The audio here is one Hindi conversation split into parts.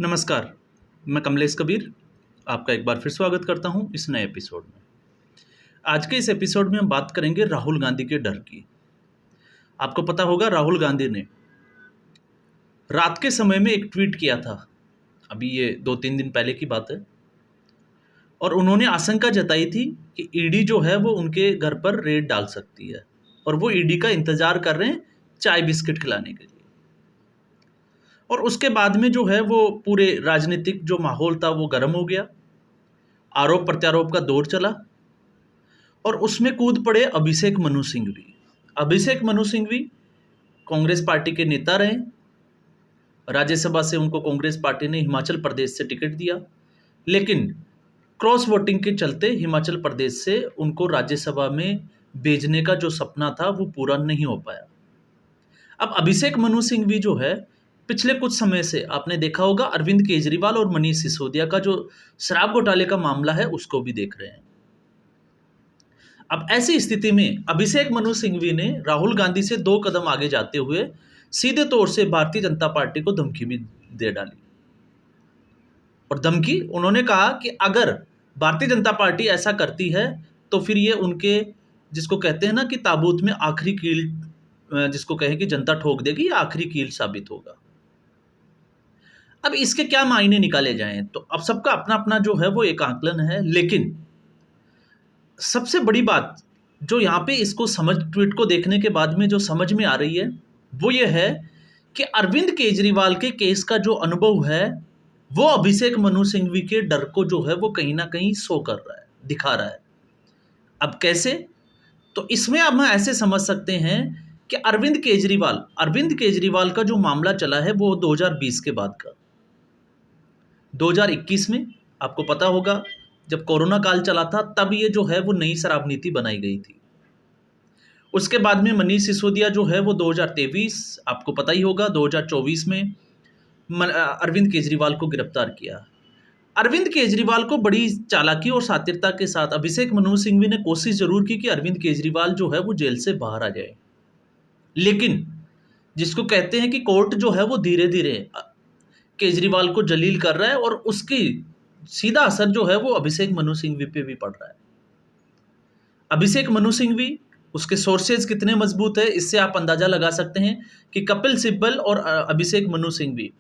नमस्कार, मैं कमलेश कबीर आपका एक बार फिर स्वागत करता हूं इस नए एपिसोड में। आज के इस एपिसोड में हम बात करेंगे राहुल गांधी के डर की। आपको पता होगा राहुल गांधी ने रात के समय में एक ट्वीट किया था, अभी ये 2-3 दिन पहले की बात है, और उन्होंने आशंका जताई थी कि ईडी जो है वो उनके घर पर रेड डाल सकती है और वो ईडी का इंतजार कर रहे हैं चाय बिस्किट खिलाने के लिए। और उसके बाद में जो है वो पूरे राजनीतिक जो माहौल था वो गर्म हो गया, आरोप प्रत्यारोप का दौर चला और उसमें कूद पड़े अभिषेक मनु सिंघवी। अभिषेक मनु सिंघवी कांग्रेस पार्टी के नेता रहे। राज्यसभा से उनको कांग्रेस पार्टी ने हिमाचल प्रदेश से टिकट दिया, लेकिन क्रॉस वोटिंग के चलते हिमाचल प्रदेश से उनको राज्यसभा में भेजने का जो सपना था वो पूरा नहीं हो पाया। अब अभिषेक मनु सिंघवी जो है, पिछले कुछ समय से आपने देखा होगा अरविंद केजरीवाल और मनीष सिसोदिया का जो शराब घोटाले का मामला है उसको भी देख रहे हैं। अब ऐसी स्थिति में अभिषेक मनु सिंघवी ने राहुल गांधी से 2 कदम आगे जाते हुए सीधे तौर से भारतीय जनता पार्टी को धमकी भी दे डाली। और धमकी उन्होंने कहा कि अगर भारतीय जनता पार्टी ऐसा करती है तो फिर ये उनके, जिसको कहते हैं ना कि ताबूत में आखिरी कील, जिसको कहें कि जनता ठोक देगी, ये आखिरी कील साबित होगा। अब इसके क्या मायने निकाले जाएं, तो अब सबका अपना अपना जो है वो एक आकलन है, लेकिन सबसे बड़ी बात जो यहाँ पे इसको ट्वीट को देखने के बाद में जो समझ में आ रही है वो ये है कि अरविंद केजरीवाल के केस का जो अनुभव है वो अभिषेक मनु सिंघवी के डर को जो है वो कहीं ना कहीं शो कर रहा है, दिखा रहा है। अब कैसे? तो इसमें अब हम ऐसे समझ सकते हैं कि अरविंद केजरीवाल का जो मामला चला है वो 2020 के बाद का। 2021 में आपको पता होगा जब कोरोना काल चला था तब ये जो है वो नई शराब नीति बनाई गई थी। उसके बाद में मनीष सिसोदिया जो है वो 2023, आपको पता ही होगा 2024 में अरविंद केजरीवाल को गिरफ्तार किया। अरविंद केजरीवाल को बड़ी चालाकी और शातिरता के साथ अभिषेक मनु सिंघवी ने कोशिश जरूर की कि अरविंद केजरीवाल जो है वो जेल से बाहर आ जाए, लेकिन जिसको कहते हैं कि कोर्ट जो है वो धीरे धीरे केजरीवाल को जलील कर रहा है और उसकी सीधा असर जो है वो अभिषेक मनु सिंघवी पे भी पड़ रहा है। अभिषेक मनु सिंघवी, उसके सोर्सेज कितने मजबूत है इससे आप अंदाजा लगा सकते हैं कि कपिल सिब्बल और अभिषेक मनु सिंघवी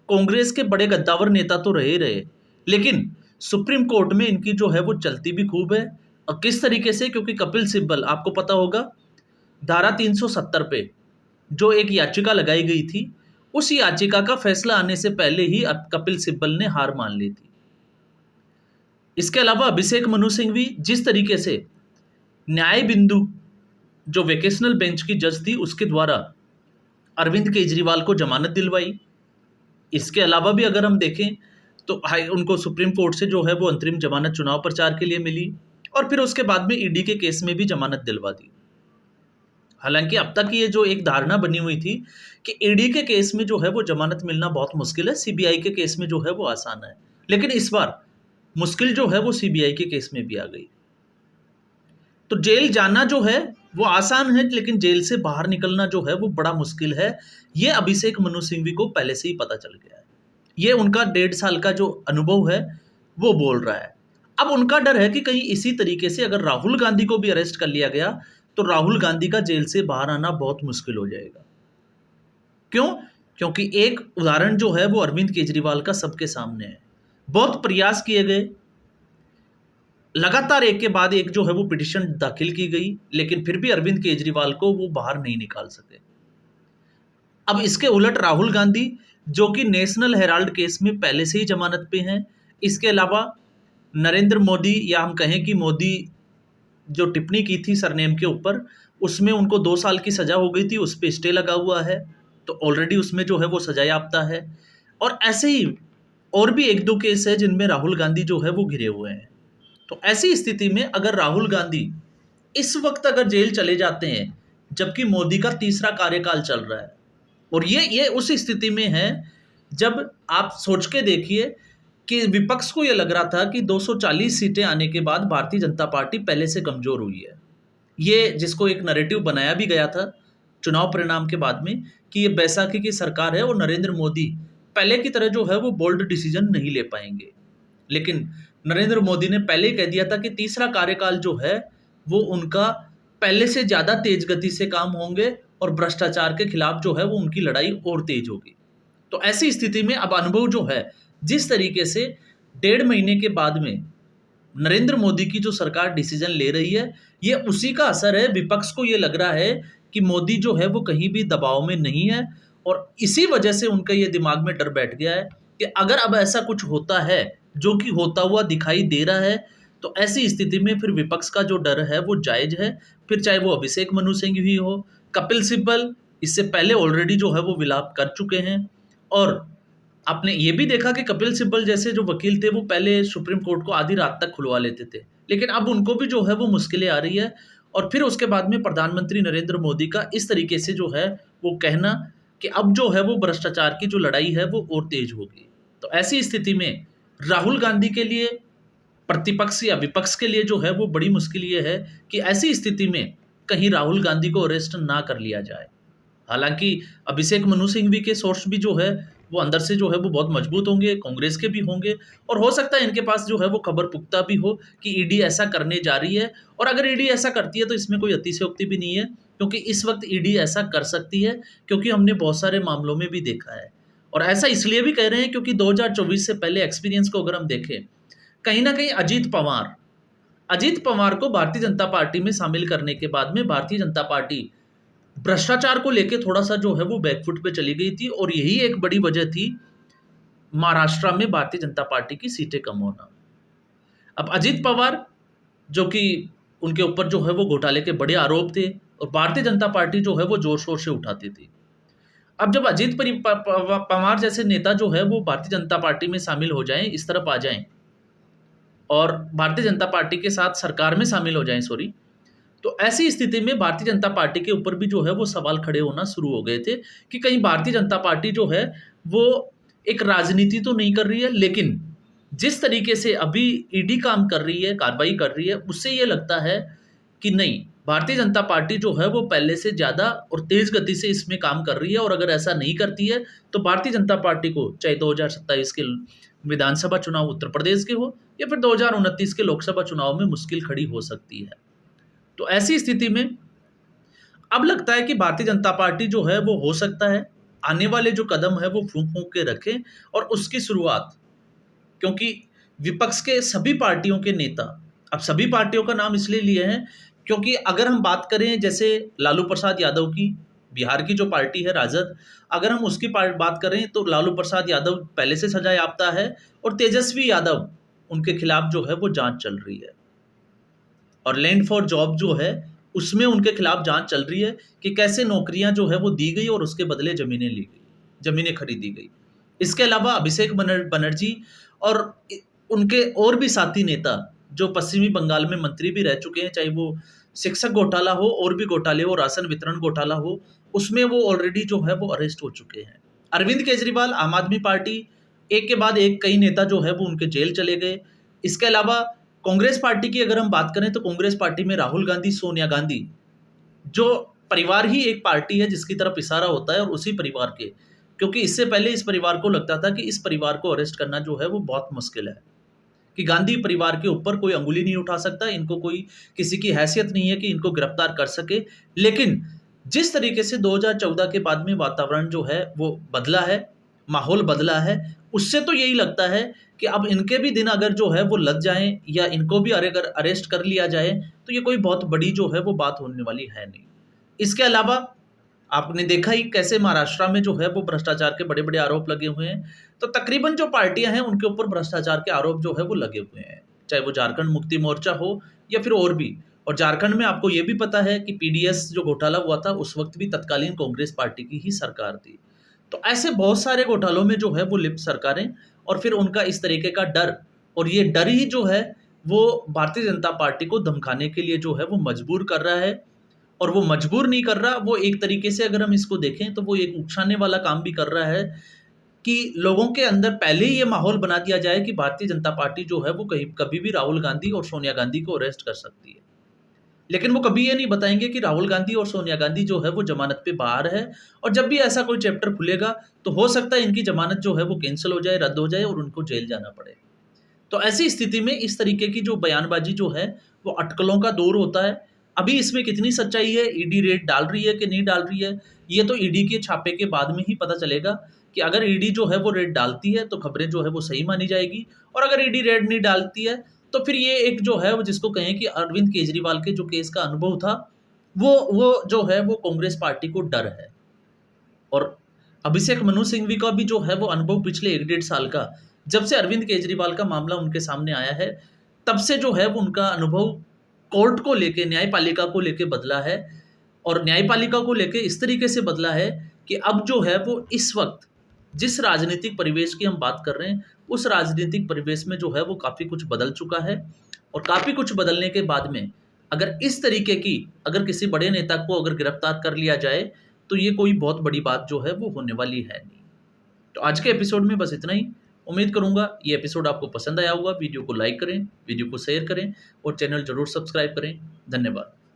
कांग्रेस के बड़े गद्दावर नेता तो रहे, लेकिन सुप्रीम कोर्ट में इनकी जो है वो चलती भी खूब है। और किस तरीके से, क्योंकि कपिल सिब्बल, आपको पता होगा धारा 370 पे जो एक याचिका लगाई गई थी, उस याचिका का फैसला आने से पहले ही कपिल सिब्बल ने हार मान ली थी। इसके अलावा अभिषेक मनु सिंघवी जिस तरीके से न्याय बिंदु जो वेकेशनल बेंच की जज थी उसके द्वारा अरविंद केजरीवाल को जमानत दिलवाई, इसके अलावा भी अगर हम देखें तो उनको सुप्रीम कोर्ट से जो है वो अंतरिम जमानत चुनाव प्रचार के लिए मिली और फिर उसके बाद में ईडी के केस में भी जमानत दिलवा दी। हालांकि अब तक ये जो एक धारणा बनी हुई थी कि ईडी के केस में जो है वो जमानत मिलना बहुत मुश्किल है, सीबीआई के केस में जो है वो आसान है, लेकिन इस बार मुश्किल जो है वो सीबीआई के केस में भी आ गई। तो जेल जाना जो है वो आसान है, लेकिन जेल से बाहर निकलना जो है वो बड़ा मुश्किल है। ये अभिषेक मनु सिंघवी को पहले से ही पता चल गया है। ये उनका 1.5 साल का जो अनुभव है वो बोल रहा है। अब उनका डर है कि कहीं इसी तरीके से अगर राहुल गांधी को भी अरेस्ट कर लिया गया तो राहुल गांधी का जेल से बाहर आना बहुत मुश्किल हो जाएगा। क्यों? क्योंकि एक उदाहरण जो है वो अरविंद केजरीवाल का सबके सामने है। बहुत प्रयास किए गए, लगातार एक के बाद एक जो है वो पिटीशन दाखिल की गई, लेकिन फिर भी अरविंद केजरीवाल को वो बाहर नहीं निकाल सके। अब इसके उलट राहुल गांधी जो कि नेशनल हेराल्ड केस में पहले से ही जमानत पे हैं, इसके अलावा नरेंद्र मोदी, या हम कहें कि मोदी जो टिप्पणी की थी सरनेम के ऊपर, उसमें उनको 2 साल की सजा हो गई थी, उस पर स्टे लगा हुआ है, तो ऑलरेडी उसमें जो है वो सजा याफ्ता है। और ऐसे ही और भी 1-2 केस है जिनमें राहुल गांधी जो है वो घिरे हुए हैं। तो ऐसी स्थिति में अगर राहुल गांधी इस वक्त अगर जेल चले जाते हैं जबकि मोदी का 3रा कार्यकाल चल रहा है, और ये उस स्थिति में है जब आप सोच के देखिए कि विपक्ष को ये लग रहा था कि 240 सीटें आने के बाद भारतीय जनता पार्टी पहले से कमजोर हुई है। ये जिसको एक नैरेटिव बनाया भी गया था चुनाव परिणाम के बाद में कि ये बैसाखी की सरकार है और नरेंद्र मोदी पहले की तरह जो है वो बोल्ड डिसीजन नहीं ले पाएंगे। लेकिन नरेंद्र मोदी ने पहले ही कह दिया था कि तीसरा कार्यकाल जो है वो उनका पहले से ज़्यादा तेज गति से काम होंगे और भ्रष्टाचार के खिलाफ जो है वो उनकी लड़ाई और तेज होगी। तो ऐसी स्थिति में अब अनुभव जो है, जिस तरीके से 1.5 महीने के बाद में नरेंद्र मोदी की जो सरकार डिसीजन ले रही है, ये उसी का असर है। विपक्ष को ये लग रहा है कि मोदी जो है वो कहीं भी दबाव में नहीं है और इसी वजह से उनका ये दिमाग में डर बैठ गया है कि अगर अब ऐसा कुछ होता है जो कि होता हुआ दिखाई दे रहा है, तो ऐसी स्थिति में फिर विपक्ष का जो डर है वो जायज़ है। फिर चाहे वो अभिषेक मनु सिंह ही हो, कपिल सिब्बल इससे पहले ऑलरेडी जो है वो विलाप कर चुके हैं। और आपने ये भी देखा कि कपिल सिब्बल जैसे जो वकील थे वो पहले सुप्रीम कोर्ट को आधी रात तक खुलवा लेते थे, लेकिन अब उनको भी जो है वो मुश्किलें आ रही है। और फिर उसके बाद में प्रधानमंत्री नरेंद्र मोदी का इस तरीके से जो है वो कहना कि अब जो है वो भ्रष्टाचार की जो लड़ाई है वो और तेज होगी। तो ऐसी स्थिति में राहुल गांधी के लिए, प्रतिपक्ष या विपक्ष के लिए जो है वो बड़ी मुश्किल ये है कि ऐसी स्थिति में कहीं राहुल गांधी को अरेस्ट ना कर लिया जाए। हालांकि अभिषेक मनु सिंघवी के सोर्स भी जो है वो अंदर से जो है वो बहुत मजबूत होंगे, कांग्रेस के भी होंगे और हो सकता है इनके पास जो है वो खबर पुख्ता भी हो कि ईडी ऐसा करने जा रही है। और अगर ईडी ऐसा करती है तो इसमें कोई अतिशयोक्ति भी नहीं है, क्योंकि इस वक्त ईडी ऐसा कर सकती है, क्योंकि हमने बहुत सारे मामलों में भी देखा है। और ऐसा इसलिए भी कह रहे हैं क्योंकि 2024 से पहले एक्सपीरियंस को अगर हम देखें, कहीं ना कहीं अजीत पवार को भारतीय जनता पार्टी में शामिल करने के बाद में भारतीय जनता पार्टी भ्रष्टाचार को लेके थोड़ा-सा जो है वो बैकफुट पे चली गई थी और यही एक बड़ी वजह थी महाराष्ट्र में भारतीय जनता पार्टी की सीटें कम होना। अब अजीत पवार, जो कि उनके ऊपर जो है वो घोटाले के बड़े आरोप थे और भारतीय जनता पार्टी जो है वो ज़ोर-शोर से उठाती थी। अब जब अजीत परि प प पवार जैसे नेता जो है वो भारतीय जनता पार्टी में शामिल हो जाएँ, इस तरफ आ जाएँ और भारतीय जनता पार्टी के साथ सरकार में शामिल हो जाएँ, सॉरी, तो ऐसी स्थिति में भारतीय जनता पार्टी के ऊपर भी जो है वो सवाल खड़े होना शुरू हो गए थे कि कहीं भारतीय जनता पार्टी जो है वो एक राजनीति तो नहीं कर रही है, लेकिन जिस तरीके से अभी ईडी काम कर रही है, कार्रवाई कर रही है, उससे ये लगता है कि नहीं, भारतीय जनता पार्टी जो है वो पहले से ज़्यादा और तेज़ गति से इसमें काम कर रही है और अगर ऐसा नहीं करती है तो भारतीय जनता पार्टी को चाहे 2027 के विधानसभा चुनाव उत्तर प्रदेश के हो या फिर 2029 के लोकसभा चुनाव में मुश्किल खड़ी हो सकती है। तो ऐसी स्थिति में अब लगता है कि भारतीय जनता पार्टी जो है वो हो सकता है आने वाले जो कदम है वो फूंक-फूंक के रखें और उसकी शुरुआत, क्योंकि विपक्ष के सभी पार्टियों के नेता, अब सभी पार्टियों का नाम इसलिए लिए हैं क्योंकि अगर हम बात करें जैसे लालू प्रसाद यादव की, बिहार की जो पार्टी है राजद, अगर हम उसकी बात करें तो लालू प्रसाद यादव पहले से सजा याफ्ता है और तेजस्वी यादव, उनके खिलाफ जो है वो जांच चल रही है। और लैंड फॉर जॉब जो है उसमें उनके खिलाफ जांच चल रही है कि कैसे नौकरियां जो है वो दी गई और उसके बदले ज़मीनें ली गई, ज़मीनें खरीदी गई। इसके अलावा अभिषेक बनर्जी और उनके और भी साथी नेता जो पश्चिमी बंगाल में मंत्री भी रह चुके हैं, चाहे वो शिक्षक घोटाला हो और भी घोटाले हो, राशन वितरण घोटाला हो, उसमें वो ऑलरेडी जो है वो अरेस्ट हो चुके हैं। अरविंद केजरीवाल, आम आदमी पार्टी, एक के बाद एक कई नेता जो है वो उनके जेल चले गए। इसके अलावा कांग्रेस पार्टी की अगर हम बात करें तो कांग्रेस पार्टी में राहुल गांधी, सोनिया गांधी, जो परिवार ही एक पार्टी है जिसकी तरफ इशारा होता है और उसी परिवार के, क्योंकि इससे पहले इस परिवार को लगता था कि इस परिवार को अरेस्ट करना जो है वो बहुत मुश्किल है, कि गांधी परिवार के ऊपर कोई अंगुली नहीं उठा सकता, इनको कोई किसी की हैसियत नहीं है कि इनको गिरफ्तार कर सके। लेकिन जिस तरीके से 2014 के बाद में वातावरण जो है वो बदला है, माहौल बदला है, उससे तो यही लगता है कि अब इनके भी दिन अगर जो है वो लग जाएँ या इनको भी अगर अरेस्ट कर लिया जाए तो ये कोई बहुत बड़ी जो है वो बात होने वाली है नहीं। इसके अलावा आपने देखा ही कैसे महाराष्ट्र में जो है वो भ्रष्टाचार के बड़े-बड़े आरोप लगे हुए हैं। तो तकरीबन जो पार्टियाँ हैं उनके ऊपर भ्रष्टाचार के आरोप जो है वो लगे हुए हैं। चाहे वो झारखंड मुक्ति मोर्चा हो या फिर और भी। और झारखंड में आपको ये भी पता है कि पीडीएस जो घोटाला हुआ था उस वक़्त भी तत्कालीन कांग्रेस पार्टी की ही सरकार थी। तो ऐसे बहुत सारे घोटालों में जो है वो लिप्त सरकारें और फिर उनका इस तरीके का डर, और ये डर ही जो है वो भारतीय जनता पार्टी को धमकाने के लिए जो है वो मजबूर कर रहा है। और वो मजबूर नहीं कर रहा, वो एक तरीके से अगर हम इसको देखें तो वो एक उकसाने वाला काम भी कर रहा है कि लोगों के अंदर पहले ही ये माहौल बना दिया जाए कि भारतीय जनता पार्टी जो है वो कहीं कभी भी राहुल गांधी और सोनिया गांधी को अरेस्ट कर सकती है। लेकिन वो कभी ये नहीं बताएंगे कि राहुल गांधी और सोनिया गांधी जो है वो जमानत पे बाहर है, और जब भी ऐसा कोई चैप्टर खुलेगा तो हो सकता है इनकी जमानत जो है वो कैंसिल हो जाए, रद्द हो जाए और उनको जेल जाना पड़े। तो ऐसी स्थिति में इस तरीके की जो बयानबाजी जो है वो अटकलों का दौर होता है। अभी इसमें कितनी सच्चाई है, ईडी रेड डाल रही है कि नहीं डाल रही है, ये तो ईडी के छापे के बाद में ही पता चलेगा कि अगर ईडी जो है वो रेड डालती है तो खबरें जो है वो सही मानी जाएगी, और अगर ईडी रेड नहीं डालती है तो फिर ये एक जो है वो जिसको कहें कि अरविंद केजरीवाल के जो केस का अनुभव था, वो जो है वो कांग्रेस पार्टी को डर है। और अभिषेक मनु सिंघवी का भी जो है वो अनुभव पिछले 1 डेढ़ साल का, जब से अरविंद केजरीवाल का मामला उनके सामने आया है, तब से जो है वो उनका अनुभव कोर्ट को लेके, न्यायपालिका को लेके बदला है। और न्यायपालिका को लेके इस तरीके से बदला है कि अब जो है वो इस वक्त जिस राजनीतिक परिवेश की हम बात कर रहे हैं, उस राजनीतिक परिवेश में जो है वो काफ़ी कुछ बदल चुका है। और काफ़ी कुछ बदलने के बाद में अगर इस तरीके की, अगर किसी बड़े नेता को अगर गिरफ्तार कर लिया जाए, तो ये कोई बहुत बड़ी बात जो है वो होने वाली है नहीं। तो आज के एपिसोड में बस इतना ही। उम्मीद करूँगा ये एपिसोड आपको पसंद आया होगा। वीडियो को लाइक करें, वीडियो को शेयर करें और चैनल ज़रूर सब्सक्राइब करें। धन्यवाद।